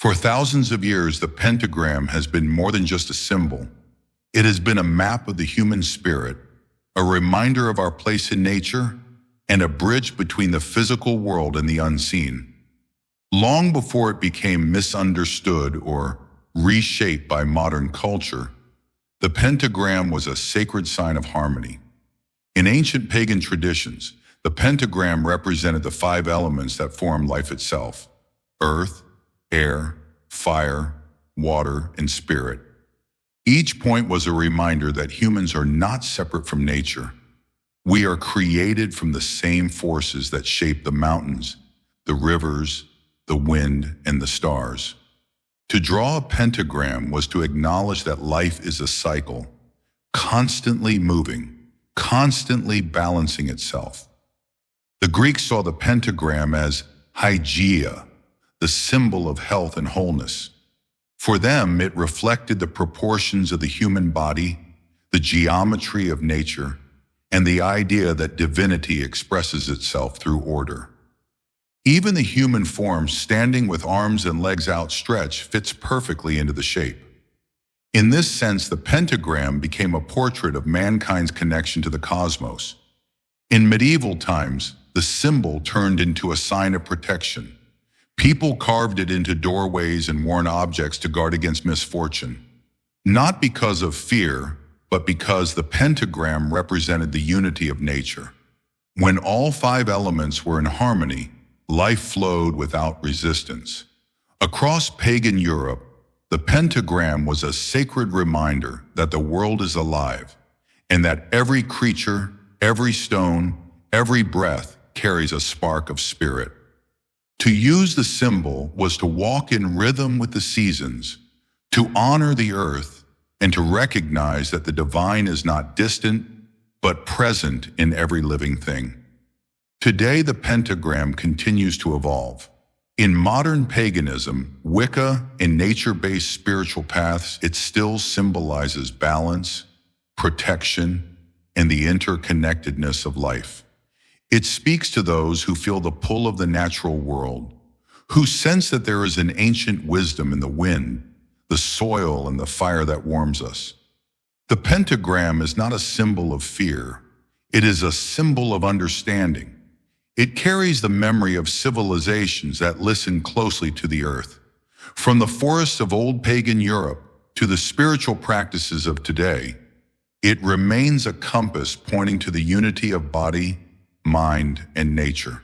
For thousands of years, the pentagram has been more than just a symbol. It has been a map of the human spirit, a reminder of our place in nature, and a bridge between the physical world and the unseen. Long before it became misunderstood or reshaped by modern culture, the pentagram was a sacred sign of harmony. In ancient pagan traditions, the pentagram represented the 5 elements that form life itself: earth, air, fire, water, and spirit. Each point was a reminder that humans are not separate from nature. We are created from the same forces that shape the mountains, the rivers, the wind, and the stars. To draw a pentagram was to acknowledge that life is a cycle, constantly moving, constantly balancing itself. The Greeks saw the pentagram as hygeia, the symbol of health and wholeness. For them, it reflected the proportions of the human body, the geometry of nature, and the idea that divinity expresses itself through order. Even the human form, standing with arms and legs outstretched, fits perfectly into the shape. In this sense, the pentagram became a portrait of mankind's connection to the cosmos. In medieval times, the symbol turned into a sign of protection. People carved it into doorways and worn objects to guard against misfortune. Not because of fear, but because the pentagram represented the unity of nature. When all 5 elements were in harmony, life flowed without resistance. Across pagan Europe, the pentagram was a sacred reminder that the world is alive, and that every creature, every stone, every breath carries a spark of spirit. To use the symbol was to walk in rhythm with the seasons, to honor the earth, and to recognize that the divine is not distant, but present in every living thing. Today, the pentagram continues to evolve. In modern paganism, Wicca, and nature-based spiritual paths, it still symbolizes balance, protection, and the interconnectedness of life. It speaks to those who feel the pull of the natural world, who sense that there is an ancient wisdom in the wind, the soil, and the fire that warms us. The pentagram is not a symbol of fear. It is a symbol of understanding. It carries the memory of civilizations that listen closely to the earth. From the forests of old pagan Europe to the spiritual practices of today, it remains a compass pointing to the unity of body, mind, and nature.